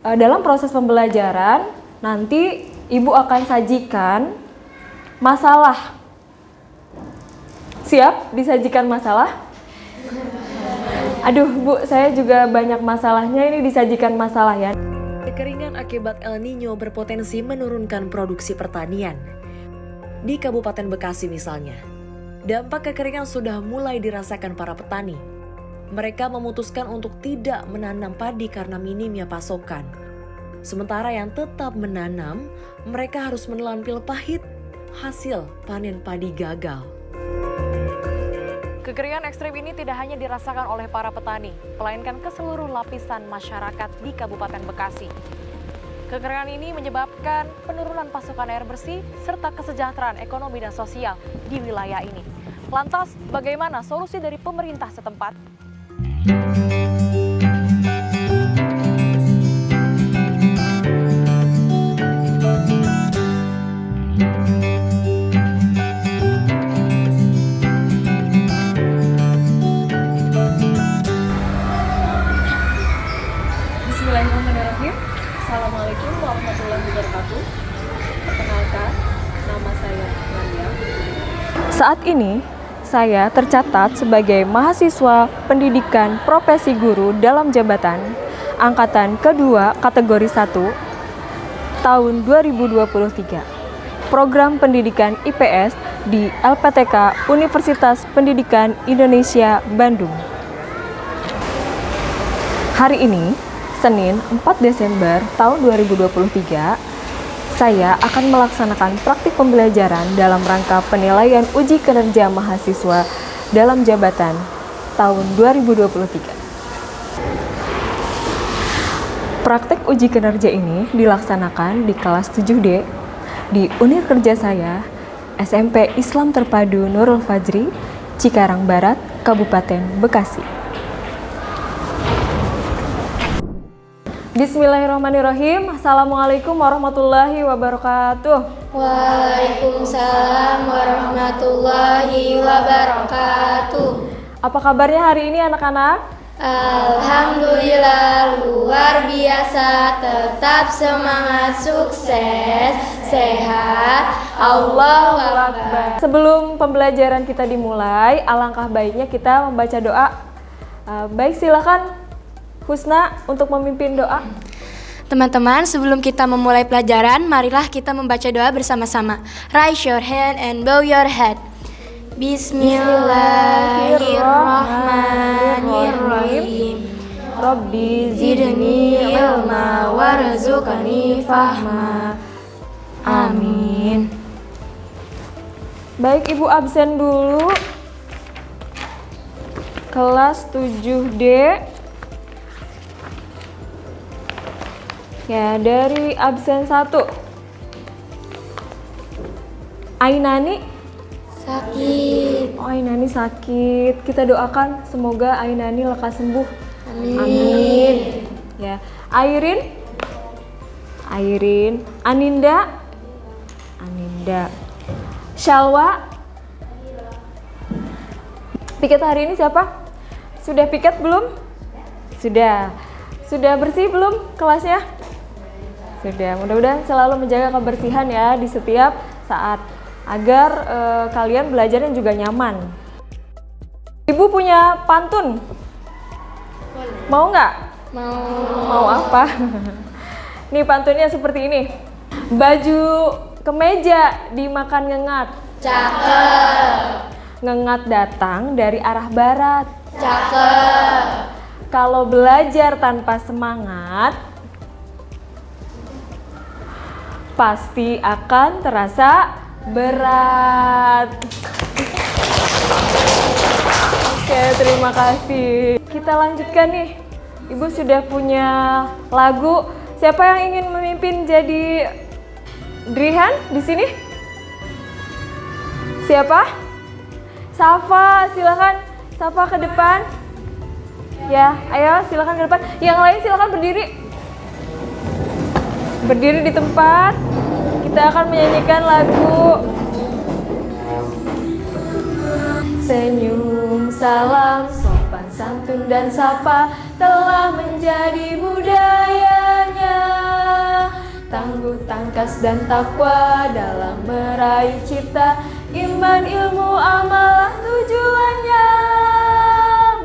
Dalam proses pembelajaran, nanti Ibu akan sajikan masalah. Siap disajikan masalah? Aduh Bu, saya juga banyak masalahnya, ini disajikan masalah ya. Kekeringan akibat El Nino berpotensi menurunkan produksi pertanian. Di Kabupaten Bekasi misalnya, dampak kekeringan sudah mulai dirasakan para petani. Mereka memutuskan untuk tidak menanam padi karena minimnya pasokan. Sementara yang tetap menanam, mereka harus menelan pil pahit hasil panen padi gagal. Kekeringan ekstrim ini tidak hanya dirasakan oleh para petani, melainkan ke seluruh lapisan masyarakat di Kabupaten Bekasi. Kekeringan ini menyebabkan penurunan pasokan air bersih serta kesejahteraan ekonomi dan sosial di wilayah ini. Lantas, bagaimana solusi dari pemerintah setempat? Bismillahirrahmanirrahim. Assalamualaikum warahmatullahi wabarakatuh. Perkenalkan, nama saya Maria. Saat ini, saya tercatat sebagai mahasiswa pendidikan profesi guru dalam jabatan Angkatan Kedua Kategori 1 tahun 2023. Program Pendidikan IPS di LPTK Universitas Pendidikan Indonesia Bandung. Hari ini, Senin 4 Desember tahun 2023, saya akan melaksanakan praktik pembelajaran dalam rangka penilaian uji kinerja mahasiswa dalam jabatan tahun 2023. Praktik uji kinerja ini dilaksanakan di kelas 7D di unit kerja saya, SMP Islam Terpadu Nurul Fajri, Cikarang Barat, Kabupaten Bekasi. Bismillahirrahmanirrahim. Assalamualaikum warahmatullahi wabarakatuh. Waalaikumsalam warahmatullahi wabarakatuh. Apa kabarnya hari ini anak-anak? Alhamdulillah luar biasa, tetap semangat, sukses, sehat, Allahu Akbar. Sebelum pembelajaran kita dimulai, alangkah baiknya kita membaca doa. Baik, silakan Husna untuk memimpin doa. Teman-teman, sebelum kita memulai pelajaran, marilah kita membaca doa bersama-sama. Raise your hand and bow your head. Bismillahirrahmanirrahim. Rabbi Zidni ilma warzuqni fahma. Amin. Baik, Ibu absen dulu. Kelas 7D. Ya, dari absen 1. Ainani Sakit. Oh, Ainani sakit. Kita doakan semoga Ainani lekas sembuh. Amin. Ya, Airin. Aninda. Shalwa. Piket hari ini siapa? Sudah piket belum? Sudah. Sudah bersih belum kelasnya? Sudah. Mudah-mudahan selalu menjaga kebersihan ya di setiap saat agar kalian belajarnya juga nyaman. Ibu punya pantun? Mau nggak? Mau apa? Nih pantunnya seperti ini. Baju kemeja dimakan ngengat. Cakep. Ngengat datang dari arah barat. Cakep. Kalau belajar tanpa semangat, pasti akan terasa berat. Oke, terima kasih. Kita lanjutkan nih. Ibu sudah punya lagu. Siapa yang ingin memimpin jadi Drihan di sini? Siapa? Safa, silakan. Safa ke depan. Ya, ayo silakan ke depan. Yang lain silakan berdiri. Berdiri di tempat. Kita akan menyanyikan lagu Senyum, salam, sopan, santun, dan sapa telah menjadi budayanya kas dan takwa dalam meraih cipta. Iman, ilmu, amalah tujuannya.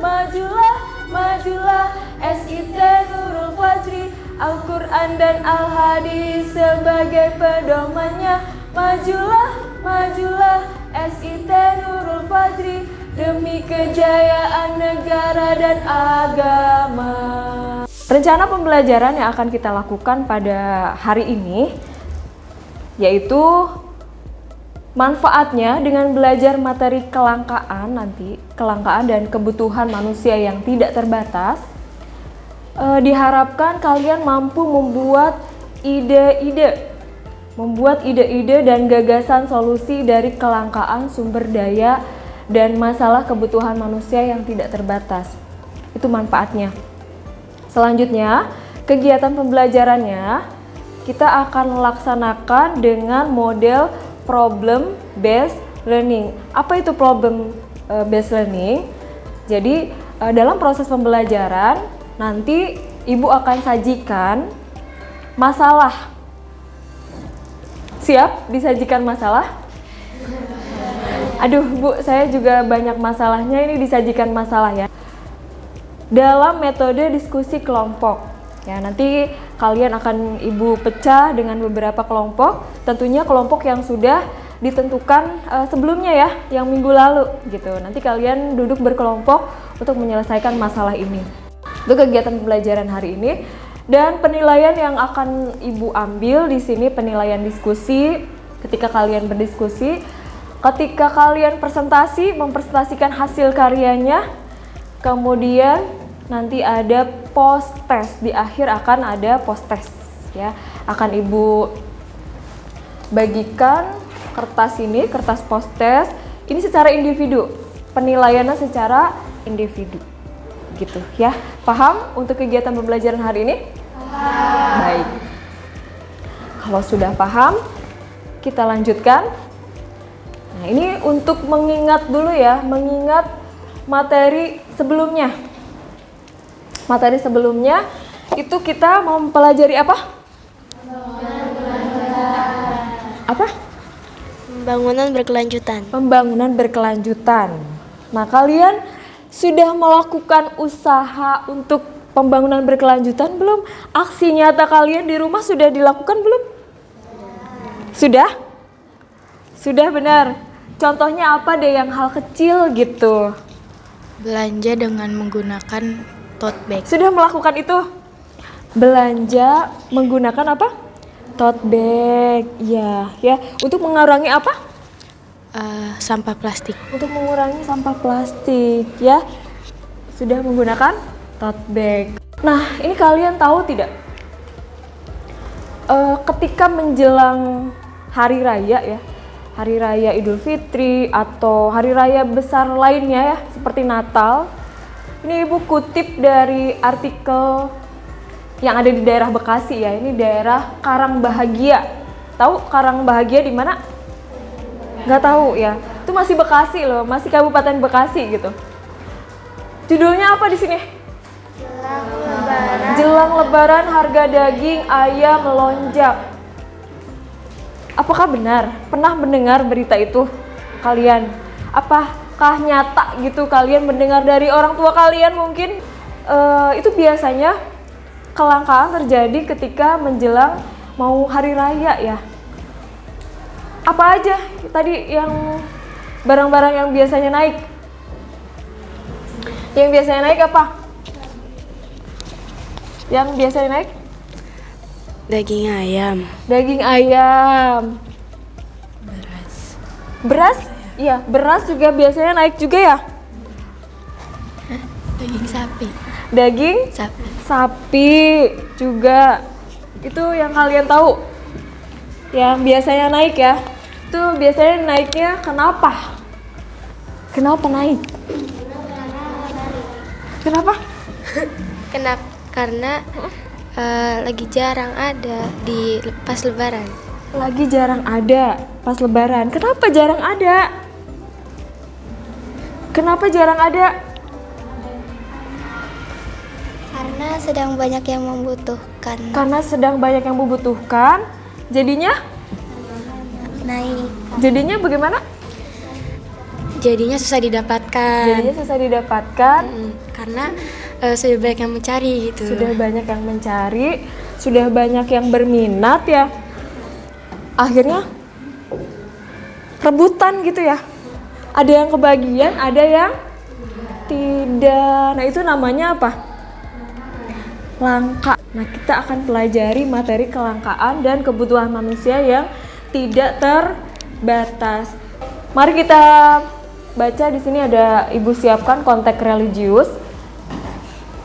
Majulah, majulah, SIT Nurul Fajri, Al-Quran dan Al-Hadis sebagai pedomannya. Majulah, majulah, SIT Nurul Fajri, demi kejayaan negara dan agama. Rencana pembelajaran yang akan kita lakukan pada hari ini yaitu manfaatnya dengan belajar materi kelangkaan dan kebutuhan manusia yang tidak terbatas. Diharapkan kalian mampu membuat ide-ide dan gagasan solusi dari kelangkaan sumber daya dan masalah kebutuhan manusia yang tidak terbatas. Itu manfaatnya. Selanjutnya, kegiatan pembelajarannya kita akan laksanakan dengan model problem based learning. Apa itu problem based learning? Jadi, dalam proses pembelajaran nanti Ibu akan sajikan masalah. Siap disajikan masalah? Aduh Bu, saya juga banyak masalahnya, ini disajikan masalah ya. Dalam metode diskusi kelompok. Ya, nanti kalian akan Ibu pecah dengan beberapa kelompok, tentunya kelompok yang sudah ditentukan sebelumnya ya, yang minggu lalu gitu. Nanti kalian duduk berkelompok untuk menyelesaikan masalah ini. Itu kegiatan pembelajaran hari ini. Dan penilaian yang akan Ibu ambil di sini penilaian diskusi ketika kalian berdiskusi. Ketika kalian mempresentasikan hasil karyanya, kemudian nanti ada post test, di akhir akan ada post test ya. Akan Ibu bagikan kertas post test ini secara individu, penilaiannya secara individu gitu ya. Paham untuk kegiatan pembelajaran hari ini? Baik. Kalau sudah paham, kita lanjutkan. Nah, ini untuk mengingat dulu ya, mengingat materi sebelumnya. Materi sebelumnya itu kita mau mempelajari apa? Apa? Pembangunan berkelanjutan. Pembangunan berkelanjutan. Nah, kalian sudah melakukan usaha untuk pembangunan berkelanjutan belum? Aksi nyata kalian di rumah sudah dilakukan belum? Sudah? Sudah benar. Contohnya apa deh yang hal kecil gitu? Belanja dengan menggunakan tote bag. Sudah melakukan itu? Belanja menggunakan apa? Tote bag. Ya. Untuk mengurangi apa? Sampah plastik. Untuk mengurangi sampah plastik ya. Sudah menggunakan tote bag. Nah, ini kalian tahu tidak? Ketika menjelang hari raya ya, Hari Raya Idul Fitri atau hari raya besar lainnya ya, seperti Natal. Ini Ibu kutip dari artikel yang ada di daerah Bekasi ya. Ini daerah Karangbahagia. Tahu Karangbahagia di mana? Nggak tahu ya. Itu masih Bekasi loh, masih Kabupaten Bekasi gitu. Judulnya apa di sini? Jelang Lebaran harga daging ayam melonjak. Apakah benar? Pernah mendengar berita itu kalian? Apakah nyata gitu kalian mendengar dari orang tua kalian mungkin? Itu biasanya kelangkaan terjadi ketika menjelang mau hari raya ya. Apa aja tadi yang barang-barang yang biasanya naik? Yang biasanya naik apa? Yang biasanya naik? Daging ayam. Daging ayam. Beras? Iya, beras juga biasanya naik juga ya? Daging sapi. Daging? Sapi. Sapi juga. Itu yang kalian tahu? Yang biasanya naik ya? Itu biasanya naiknya kenapa? Kenapa naik? Kenapa? Karena lagi jarang ada di pas Lebaran. Lagi jarang ada pas Lebaran. Kenapa jarang ada? Kenapa jarang ada? Karena sedang banyak yang membutuhkan. Karena sedang banyak yang membutuhkan. Jadinya naik. jadinya bagaimana? Jadinya susah didapatkan. Jadinya susah didapatkan. Karena sudah banyak yang mencari gitu. Sudah banyak yang mencari, sudah banyak yang berminat ya. Akhirnya rebutan gitu ya. Ada yang kebagian, ada yang tidak. Nah, itu namanya apa? Langka. Nah, kita akan pelajari materi kelangkaan dan kebutuhan manusia yang tidak terbatas. Mari kita baca. Di sini ada Ibu siapkan konteks religius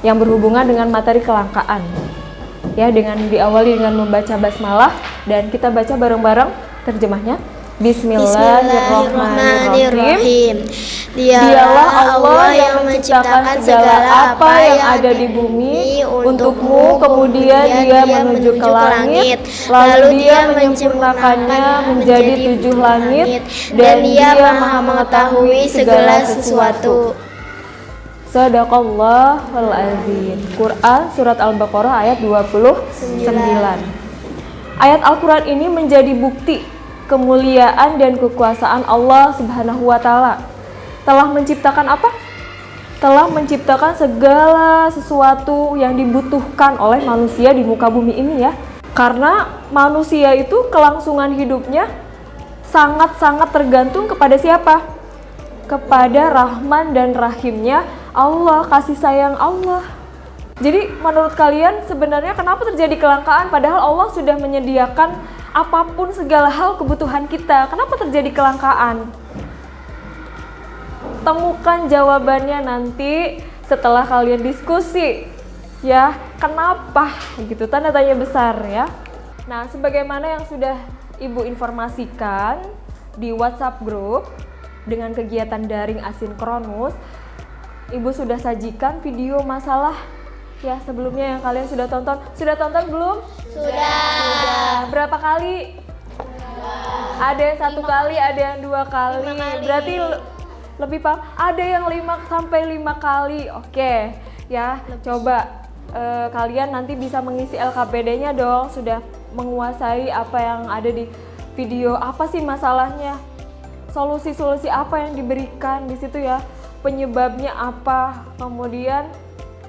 yang berhubungan dengan materi kelangkaan. Ya, dengan diawali dengan membaca basmalah dan kita baca bareng-bareng terjemahnya. Bismillahirrahmanirrahim. Dialah Allah yang menciptakan segala apa yang ada di bumi untukmu, kemudian Dia menuju ke langit, lalu Dia menyempurnakannya menjadi 7 langit, dan Dia Maha mengetahui segala sesuatu. Shadaqallahul azim. Quran Surat Al-Baqarah ayat 29. Ayat Al-Quran ini menjadi bukti kemuliaan dan kekuasaan Allah Subhanahu wa Ta'ala. Telah menciptakan apa? Telah menciptakan segala sesuatu yang dibutuhkan oleh manusia di muka bumi ini ya. Karena manusia itu kelangsungan hidupnya sangat-sangat tergantung kepada siapa? Kepada Rahman dan Rahimnya Allah, kasih sayang Allah. Jadi menurut kalian sebenarnya kenapa terjadi kelangkaan padahal Allah sudah menyediakan apapun segala hal kebutuhan kita? Kenapa terjadi kelangkaan? Temukan jawabannya nanti setelah kalian diskusi ya, kenapa gitu, tanda tanya besar ya. Nah, sebagaimana yang sudah Ibu informasikan di WhatsApp group dengan kegiatan daring asinkronus, Ibu sudah sajikan video masalah ya sebelumnya yang kalian sudah tonton. Sudah tonton belum? Sudah. Berapa kali? Ada yang 1 kali, ada yang 2 kali. Berarti lebih paham. Ada yang 5 sampai 5 kali. Oke, ya. Coba kalian nanti bisa mengisi LKPD-nya dong. Sudah menguasai apa yang ada di video. Apa sih masalahnya? Solusi-solusi apa yang diberikan di situ ya? Penyebabnya apa? Kemudian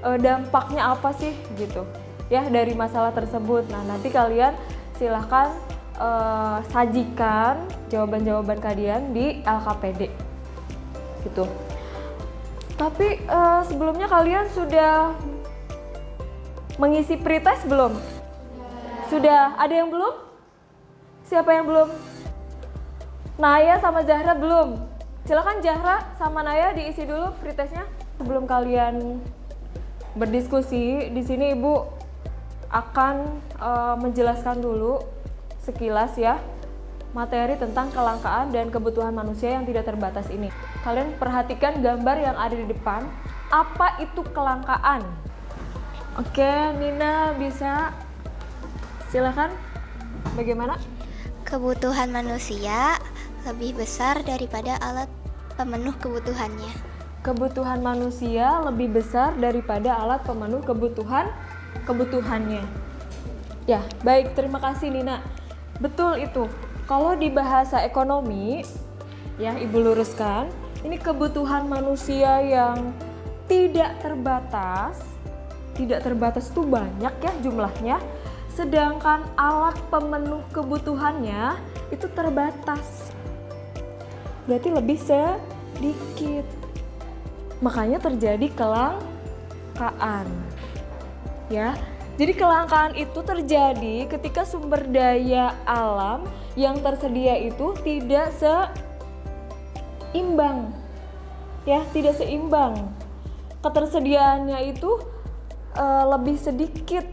dampaknya apa sih gitu ya dari masalah tersebut. Nah, nanti kalian silahkan sajikan jawaban-jawaban kalian di LKPD gitu. Tapi sebelumnya kalian sudah mengisi pretest belum? Sudah. Ada yang belum? Siapa yang belum? Naya sama Zahra belum. Silakan Zahra sama Naya diisi dulu pretestnya sebelum kalian berdiskusi. Di sini Ibu akan menjelaskan dulu sekilas ya materi tentang kelangkaan dan kebutuhan manusia yang tidak terbatas ini. Kalian perhatikan gambar yang ada di depan. Apa itu kelangkaan? Oke, Nina bisa. Silakan. Bagaimana? Kebutuhan manusia lebih besar daripada alat pemenuh kebutuhannya. Kebutuhan manusia lebih besar daripada alat pemenuh kebutuhannya. Ya, baik, terima kasih Nina. Betul itu. Kalau di bahasa ekonomi, ya Ibu luruskan, ini kebutuhan manusia yang tidak terbatas. Tidak terbatas itu banyak ya jumlahnya. Sedangkan alat pemenuh kebutuhannya itu terbatas. Berarti lebih sedikit. Makanya terjadi kelangkaan. Ya. Jadi kelangkaan itu terjadi ketika sumber daya alam yang tersedia itu tidak seimbang. Ya, tidak seimbang. Ketersediaannya itu lebih sedikit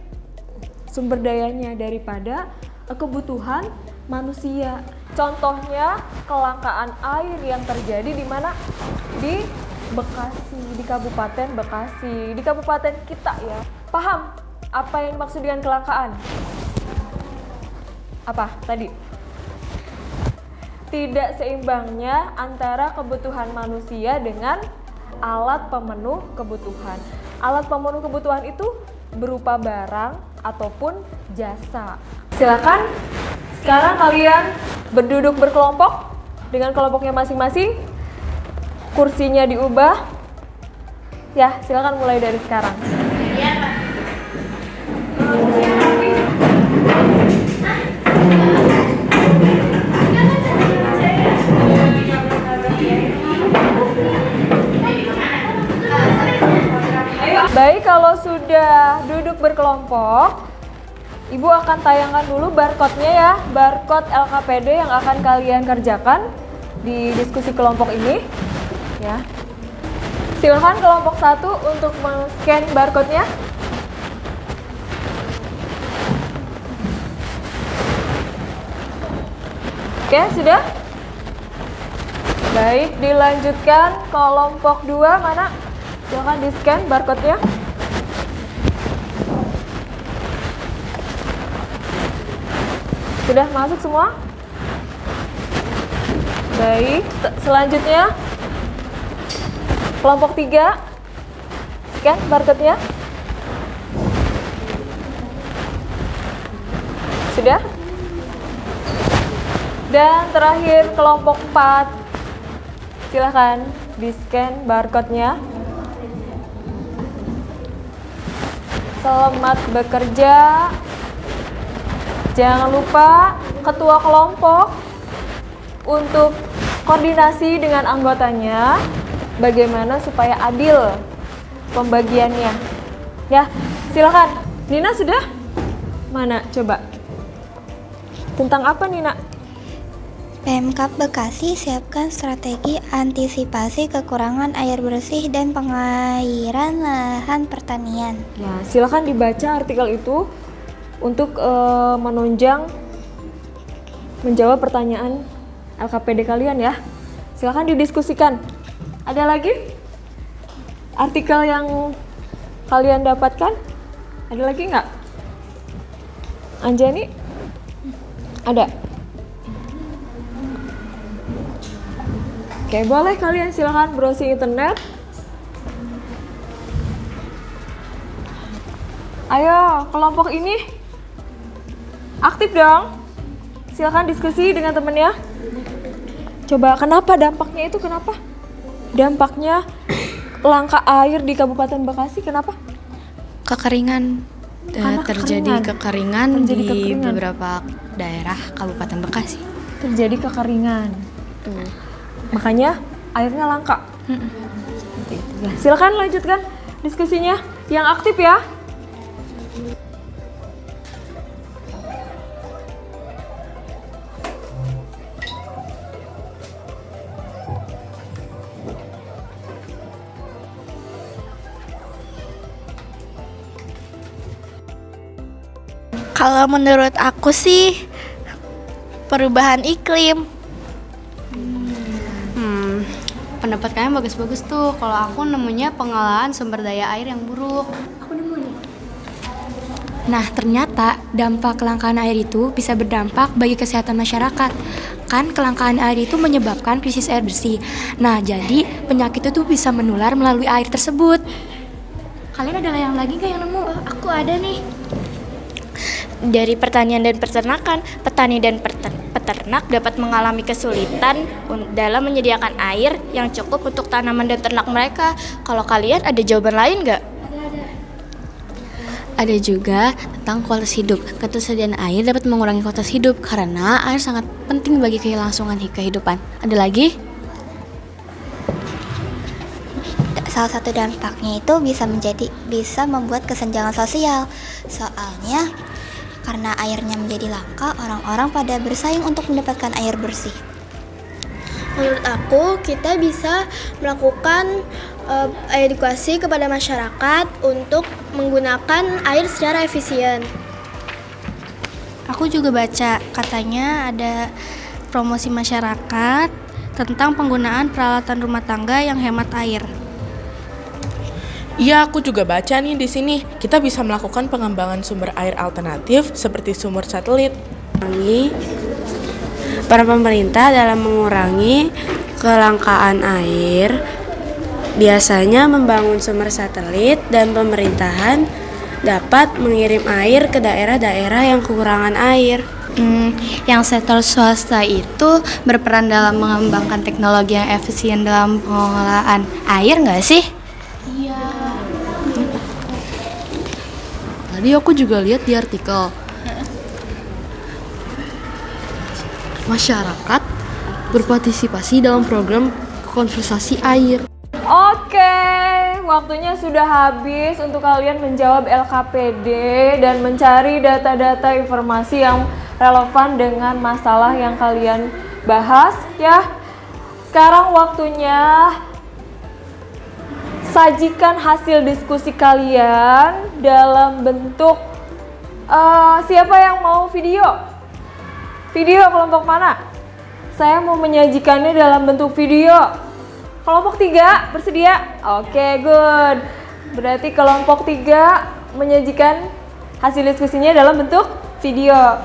sumber dayanya daripada kebutuhan manusia. Contohnya kelangkaan air yang terjadi di mana? Di Bekasi, di Kabupaten Bekasi, di kabupaten kita ya. Paham apa yang dimaksud dengan kelangkaan? Apa tadi? Tidak seimbangnya antara kebutuhan manusia dengan alat pemenuh kebutuhan. Alat pemenuh kebutuhan itu berupa barang ataupun jasa. Silakan Sekarang kalian berduduk berkelompok dengan kelompoknya masing-masing. Kursinya diubah. Ya, silakan mulai dari sekarang. Baik, kalau sudah duduk berkelompok, Ibu akan tayangkan dulu barcode-nya ya, barcode LKPD yang akan kalian kerjakan di diskusi kelompok ini. Ya. Silakan kelompok 1 untuk men-scan barcode-nya. Oke, sudah? Baik, dilanjutkan kelompok 2 mana? Silakan di-scan barcode-nya. Sudah masuk semua? Baik, selanjutnya kelompok 3. Scan barcode-nya. Sudah? Dan terakhir kelompok 4. Silakan di-scan barcode-nya. Selamat bekerja. Jangan lupa ketua kelompok untuk koordinasi dengan anggotanya bagaimana supaya adil pembagiannya. Ya, silakan. Nina sudah? Mana coba? Tentang apa Nina? Pemkab Bekasi siapkan strategi antisipasi kekurangan air bersih dan pengairan lahan pertanian. Ya, silakan dibaca artikel itu untuk menunjang menjawab pertanyaan LKPD kalian ya. Silakan didiskusikan. Ada lagi artikel yang kalian dapatkan? Ada lagi nggak? Anjani? Ada? Oke, boleh kalian silakan browsing internet. Ayo, kelompok ini aktif dong. Silakan diskusi dengan temennya. Coba kenapa dampaknya itu kenapa? Dampaknya langka air di Kabupaten Bekasi kenapa? Kekeringan. Terjadi kekeringan di kekeringan. beberapa daerah Kabupaten Bekasi. Terjadi kekeringan. Tuh. Makanya airnya langka. Seperti itu. Ya, silakan lanjutkan diskusinya yang aktif ya. Kalau menurut aku sih perubahan iklim. Pendapat kalian bagus-bagus tuh. Kalau aku nemunya pengelolaan sumber daya air yang buruk. Aku nemu nih. Nah, ternyata dampak kelangkaan air itu bisa berdampak bagi kesehatan masyarakat. Kan kelangkaan air itu menyebabkan krisis air bersih. Nah, jadi penyakit itu bisa menular melalui air tersebut. Kalian ada yang lagi nggak yang nemu? Aku ada nih. Dari pertanian dan peternakan, petani dan peternak dapat mengalami kesulitan dalam menyediakan air yang cukup untuk tanaman dan ternak mereka. Kalau kalian ada jawaban lain nggak? Ada juga tentang kualitas hidup. Ketersediaan air dapat mengurangi kualitas hidup karena air sangat penting bagi kelangsungan kehidupan. Ada lagi? Salah satu dampaknya itu bisa membuat kesenjangan sosial. Soalnya karena airnya menjadi langka, orang-orang pada bersaing untuk mendapatkan air bersih. Menurut aku, kita bisa melakukan edukasi kepada masyarakat untuk menggunakan air secara efisien. Aku juga baca, katanya ada promosi masyarakat tentang penggunaan peralatan rumah tangga yang hemat air. Iya, aku juga baca nih di sini. Kita bisa melakukan pengembangan sumber air alternatif seperti sumur satelit. Para pemerintah dalam mengurangi kelangkaan air biasanya membangun sumber satelit dan pemerintahan dapat mengirim air ke daerah-daerah yang kekurangan air. Yang sektor swasta itu berperan dalam mengembangkan teknologi yang efisien dalam pengelolaan air nggak sih? Tadi aku juga lihat di artikel. Masyarakat berpartisipasi dalam program konservasi air. Oke, waktunya sudah habis untuk kalian menjawab LKPD dan mencari data-data informasi yang relevan dengan masalah yang kalian bahas ya. Sekarang waktunya sajikan hasil diskusi kalian dalam bentuk siapa yang mau video? Video kelompok mana? Saya mau menyajikannya dalam bentuk video. Kelompok 3 bersedia? Oke, good. Berarti kelompok 3 menyajikan hasil diskusinya dalam bentuk video.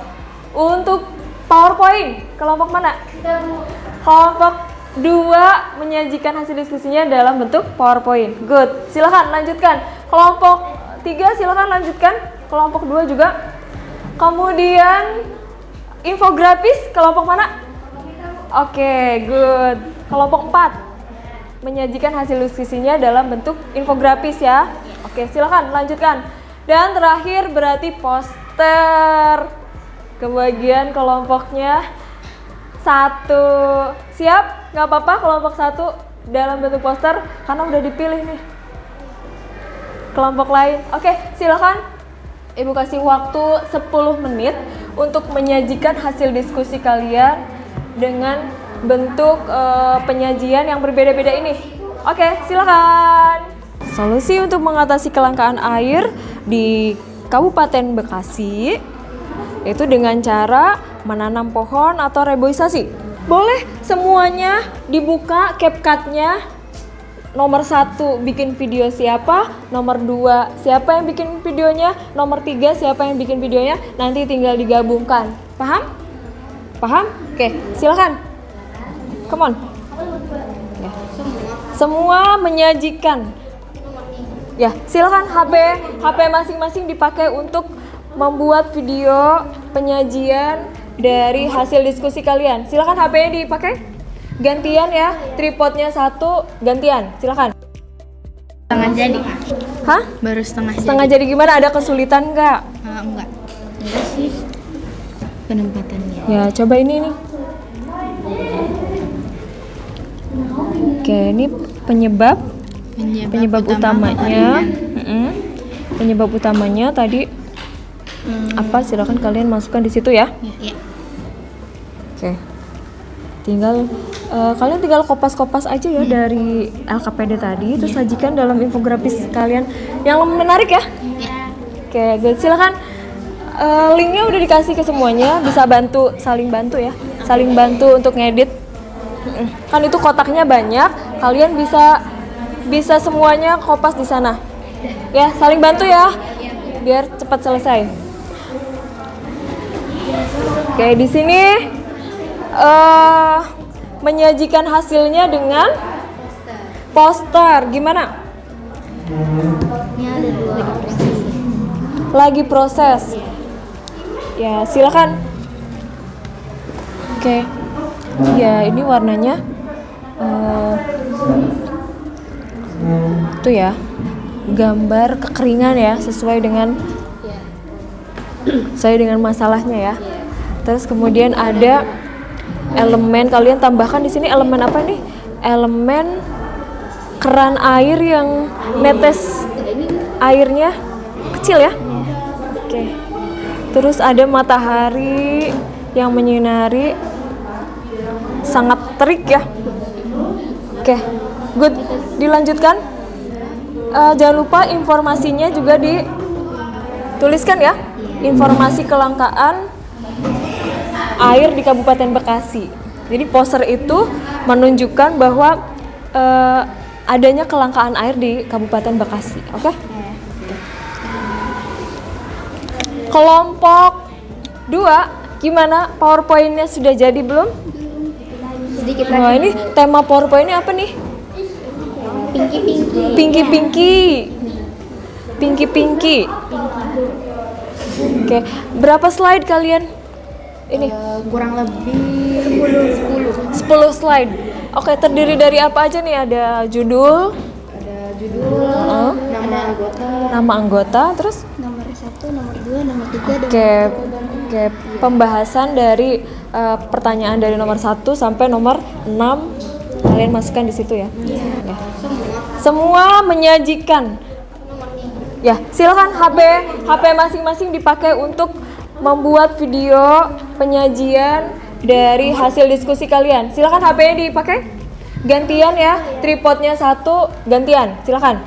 Untuk PowerPoint, kelompok mana? Kelompok 2 menyajikan hasil diskusinya dalam bentuk PowerPoint. Good. Silakan lanjutkan. Kelompok 3 silakan lanjutkan. Kelompok 2 juga. Kemudian infografis kelompok mana? Oke, good. Kelompok 4 menyajikan hasil diskusinya dalam bentuk infografis ya. Oke, silakan lanjutkan. Dan terakhir berarti poster. Kebagian kelompoknya 1. Siap? Nggak apa-apa kelompok 1 dalam bentuk poster karena udah dipilih nih kelompok lain. Oke, silakan. Ibu kasih waktu 10 menit untuk menyajikan hasil diskusi kalian dengan bentuk penyajian yang berbeda-beda ini. Oke, silakan. Solusi untuk mengatasi kelangkaan air di Kabupaten Bekasi itu dengan cara menanam pohon atau reboisasi. Boleh semuanya dibuka CapCut-nya. Nomor 1 bikin video siapa, nomor 2 siapa yang bikin videonya, nomor 3 siapa yang bikin videonya, nanti tinggal digabungkan. Paham? Paham? Oke, silakan. Come on. Ya. Semua menyajikan. Ya, silakan HP masing-masing dipakai untuk membuat video penyajian dari hasil diskusi kalian. Silakan HP-nya dipakai. Gantian ya, tripodnya 1 gantian. Silakan. Setengah jadi. Hah? Baru setengah jadi gimana? Ada kesulitan nggak? Enggak. Enggak sih. Penempatannya. Ya, coba ini nih. Oke, ini penyebab utamanya. Penyebab utamanya tadi apa? Silakan kalian masukkan di situ ya. Iya. Oke. Kalian tinggal kopas-kopas aja ya dari LKPD tadi, terus sajikan dalam infografis kalian yang menarik ya. Oke, good. Silakan. Linknya udah dikasih ke semuanya, bisa saling bantu ya, saling bantu untuk ngedit. Kan itu kotaknya banyak, kalian bisa semuanya kopas di sana. Ya, saling bantu ya, biar cepat selesai. Oke, di sini menyajikan hasilnya dengan poster. Gimana? Ini ada 2 Lagi proses. Ya, silakan. Oke. Ya, ini warnanya tuh ya. Gambar kekeringan ya, sesuai dengan masalahnya ya. Terus kemudian ada elemen, kalian tambahkan di sini elemen apa nih? Elemen keran air yang netes airnya kecil ya. Oke. Terus ada matahari yang menyinari sangat terik ya. Oke, good. Dilanjutkan. Jangan lupa informasinya juga dituliskan ya. Informasi kelangkaan air di Kabupaten Bekasi. Jadi poster itu menunjukkan bahwa adanya kelangkaan air di Kabupaten Bekasi. Oke? Kelompok 2, gimana? PowerPoint-nya sudah jadi belum? Sedikit Wah, ini tema PowerPoint-nya apa nih? Pinky. Oke, berapa slide kalian? ini? Kurang lebih 10 slide. Oke, terdiri dari apa aja nih? Ada judul, nama anggota, terus Nomor 1, nomor 2, nomor 3, Oke, pembahasan dari pertanyaan dari nomor 1 sampai nomor 6 kalian masukkan di situ ya. Ya. Semua menyajikan. Ya, silakan HP masing-masing dipakai untuk membuat video penyajian dari hasil diskusi kalian. Silakan HP-nya dipakai. Gantian ya, tripodnya 1, gantian. Silakan.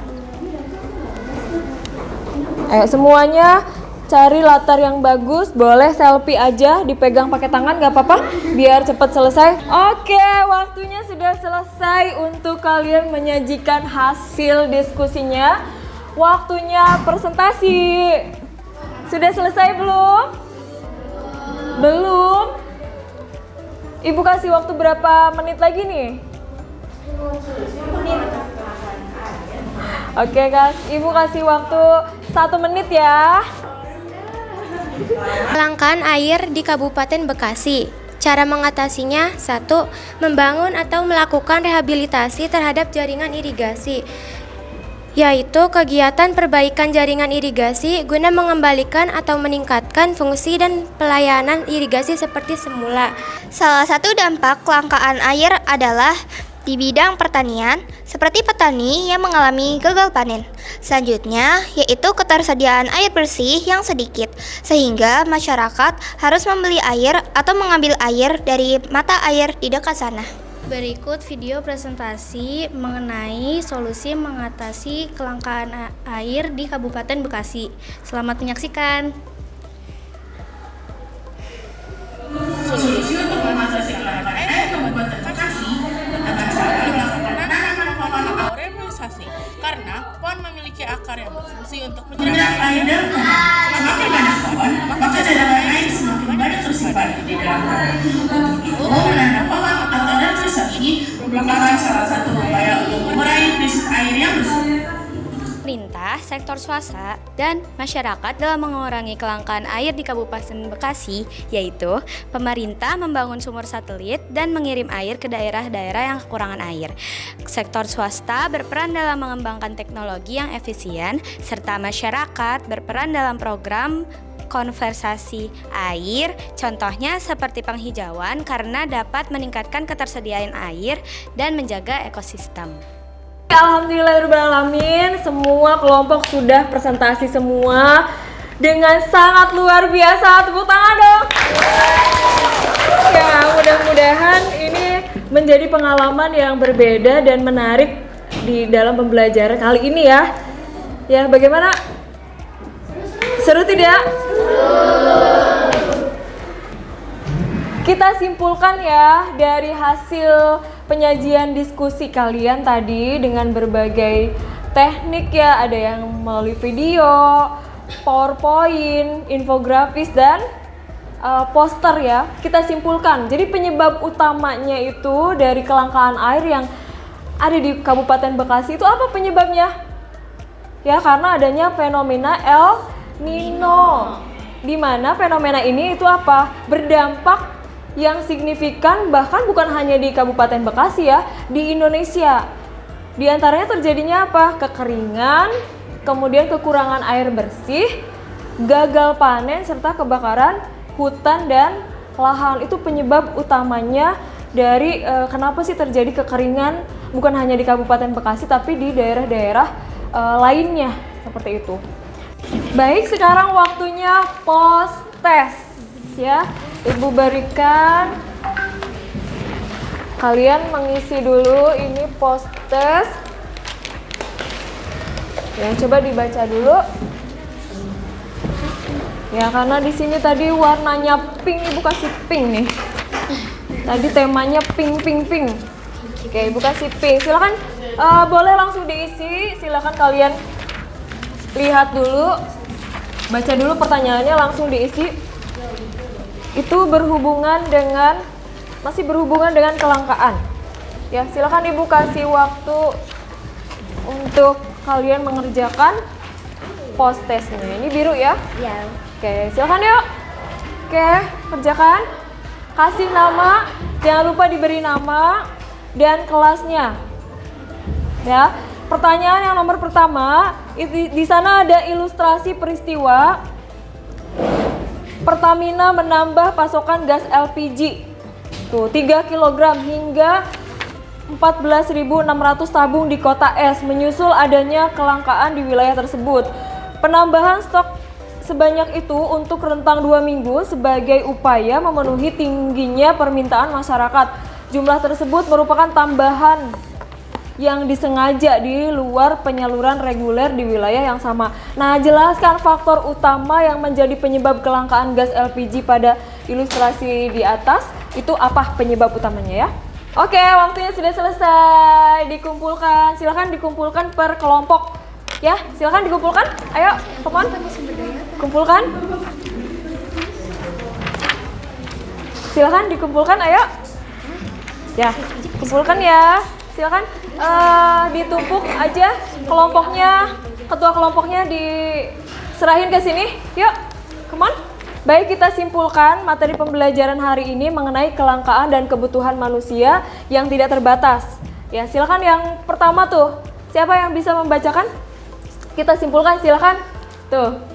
Ayo semuanya cari latar yang bagus, boleh selfie aja, dipegang pakai tangan nggak apa-apa, biar cepat selesai. Oke, waktunya sudah selesai untuk kalian menyajikan hasil diskusinya. Waktunya presentasi. Sudah selesai belum? Belum? Ibu kasih waktu berapa menit lagi nih? Oke guys, Ibu kasih waktu 1 menit ya. Kelangkaan air di Kabupaten Bekasi. Cara mengatasinya: 1. Membangun atau melakukan rehabilitasi terhadap jaringan irigasi, yaitu kegiatan perbaikan jaringan irigasi guna mengembalikan atau meningkatkan fungsi dan pelayanan irigasi seperti semula. Salah satu dampak kelangkaan air adalah di bidang pertanian, seperti petani yang mengalami gagal panen. Selanjutnya, yaitu ketersediaan air bersih yang sedikit, sehingga masyarakat harus membeli air atau mengambil air dari mata air di dekat sana. Berikut video presentasi mengenai solusi mengatasi kelangkaan air di Kabupaten Bekasi. Selamat menyaksikan. Solusi untuk mengatasi kelangkaan air Kabupaten Bekasi dengan cara melakukan penanaman pohon atau reboisasi, karena pohon memiliki akar yang berfungsi untuk menyerap air dalam tanah. Semakin banyak pohon, maka cadangan air semakin banyak tersimpan di dalam tanah. Untuk itu, menanam pohon atau reboisasi merupakan salah satu upaya untuk mengurangi krisis air yang besar. Pemerintah, sektor swasta, dan masyarakat dalam mengurangi kelangkaan air di Kabupaten Bekasi, yaitu pemerintah membangun sumur satelit dan mengirim air ke daerah-daerah yang kekurangan air. Sektor swasta berperan dalam mengembangkan teknologi yang efisien, serta masyarakat berperan dalam program konservasi air, contohnya seperti penghijauan karena dapat meningkatkan ketersediaan air dan menjaga ekosistem. Alhamdulillahirrahmanirrahim, semua kelompok sudah presentasi semua dengan sangat luar biasa. Tepuk tangan dong. Ya, mudah-mudahan ini menjadi pengalaman yang berbeda dan menarik di dalam pembelajaran kali ini ya. Ya, bagaimana? Seru tidak? Kita simpulkan ya dari hasil penyajian diskusi kalian tadi dengan berbagai teknik ya, ada yang melalui video, PowerPoint, infografis, dan poster ya. Kita simpulkan, jadi penyebab utamanya itu dari kelangkaan air yang ada di Kabupaten Bekasi itu apa penyebabnya? Ya, karena adanya fenomena El Nino, di mana fenomena ini itu apa? Berdampak yang signifikan, bahkan bukan hanya di Kabupaten Bekasi ya, di Indonesia. Di antaranya terjadinya apa? Kekeringan, kemudian kekurangan air bersih, gagal panen, serta kebakaran hutan dan lahan. Itu penyebab utamanya dari kenapa sih terjadi kekeringan bukan hanya di Kabupaten Bekasi tapi di daerah-daerah lainnya, seperti itu. Baik, sekarang waktunya post test ya. Ibu berikan, kalian mengisi dulu ini post test. Ya, coba dibaca dulu. Ya, karena di sini tadi warnanya pink, Ibu kasih pink nih. Tadi temanya pink. Oke, Ibu kasih pink. Silakan, boleh langsung diisi. Silakan kalian lihat dulu, baca dulu pertanyaannya, langsung diisi. Itu masih berhubungan dengan kelangkaan. Ya, silakan Ibu kasih waktu untuk kalian mengerjakan post testnya. Ini biru ya? Ya. Oke, silakan yuk. Oke, kerjakan. Kasih nama, jangan lupa diberi nama dan kelasnya. Ya, pertanyaan yang nomor pertama, di sana ada ilustrasi peristiwa Pertamina menambah pasokan gas LPG. Tuh, 3 kg hingga 14.600 tabung di kota S menyusul adanya kelangkaan di wilayah tersebut. Penambahan stok sebanyak itu untuk rentang 2 minggu sebagai upaya memenuhi tingginya permintaan masyarakat. Jumlah tersebut merupakan tambahan yang disengaja di luar penyaluran reguler di wilayah yang sama. Nah, jelaskan faktor utama yang menjadi penyebab kelangkaan gas LPG pada ilustrasi di atas. Itu apa penyebab utamanya ya? Oke, waktunya sudah selesai. Dikumpulkan, silahkan dikumpulkan per kelompok. Ya, silahkan dikumpulkan. Ayo, come on. Kumpulkan. Silahkan dikumpulkan, ayo. Ya, kumpulkan ya. Silahkan ditumpuk aja kelompoknya, ketua kelompoknya diserahin ke sini. Yuk, come on. Baik, kita simpulkan materi pembelajaran hari ini mengenai kelangkaan dan kebutuhan manusia yang tidak terbatas. Ya, silakan yang pertama tuh. Siapa yang bisa membacakan? Kita simpulkan, silakan. Tuh.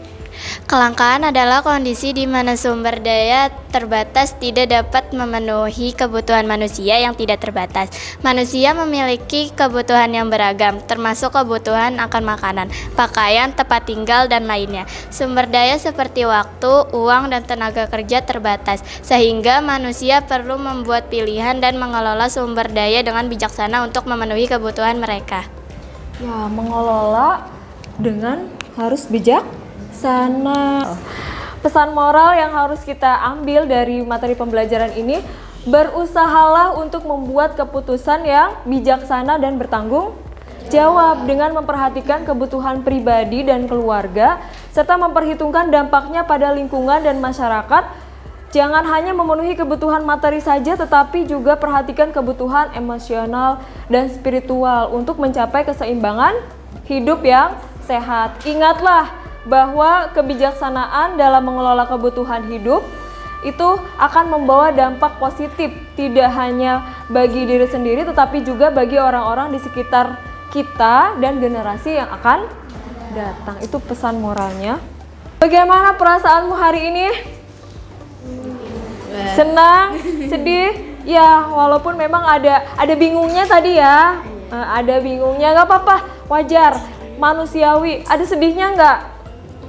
Kelangkaan adalah kondisi di mana sumber daya terbatas tidak dapat memenuhi kebutuhan manusia yang tidak terbatas. Manusia memiliki kebutuhan yang beragam, termasuk kebutuhan akan makanan, pakaian, tempat tinggal, dan lainnya. Sumber daya seperti waktu, uang, dan tenaga kerja terbatas, sehingga manusia perlu membuat pilihan dan mengelola sumber daya dengan bijaksana untuk memenuhi kebutuhan mereka. Ya, mengelola dengan harus bijaksana. Pesan moral yang harus kita ambil dari materi pembelajaran ini, berusahalah untuk membuat keputusan yang bijaksana dan bertanggung jawab dengan memperhatikan kebutuhan pribadi dan keluarga serta memperhitungkan dampaknya pada lingkungan dan masyarakat. Jangan hanya memenuhi kebutuhan materi saja, tetapi juga perhatikan kebutuhan emosional dan spiritual untuk mencapai keseimbangan hidup yang sehat. Ingatlah bahwa kebijaksanaan dalam mengelola kebutuhan hidup itu akan membawa dampak positif tidak hanya bagi diri sendiri tetapi juga bagi orang-orang di sekitar kita dan generasi yang akan datang. Itu pesan moralnya. Bagaimana perasaanmu hari ini? Senang? Sedih? Ya, walaupun memang ada bingungnya tadi ya. Ada bingungnya, nggak apa-apa, wajar, manusiawi. Ada sedihnya nggak?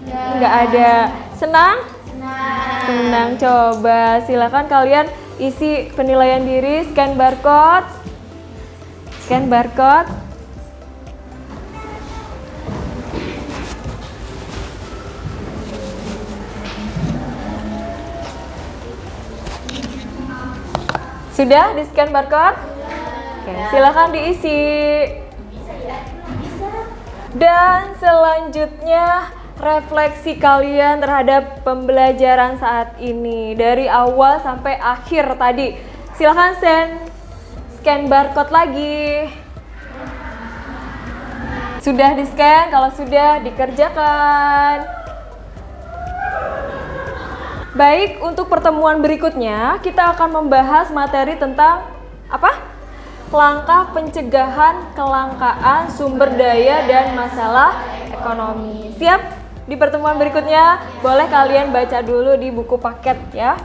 Nggak ada. Senang? Senang. Coba silakan kalian isi penilaian diri, scan barcode. Scan barcode. Sudah di scan barcode? Oke, silakan diisi. Dan selanjutnya refleksi kalian terhadap pembelajaran saat ini dari awal sampai akhir tadi. Silakan scan barcode lagi. Sudah di-scan? Kalau sudah, dikerjakan. Baik, untuk pertemuan berikutnya kita akan membahas materi tentang apa? Langkah pencegahan kelangkaan sumber daya dan masalah ekonomi. Siap? Di pertemuan berikutnya boleh kalian baca dulu di buku paket ya.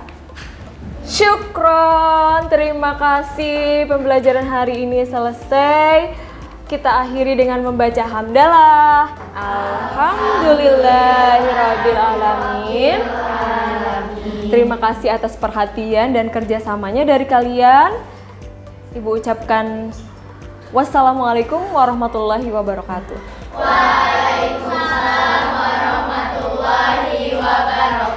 Syukron, terima kasih, pembelajaran hari ini selesai. Kita akhiri dengan membaca hamdalah. Alhamdulillahirabbil alamin. Terima kasih atas perhatian dan kerjasamanya dari kalian. Ibu ucapkan wassalamualaikum warahmatullahi wabarakatuh. Waalaikumsalam warahmatullahi wabarakatuh.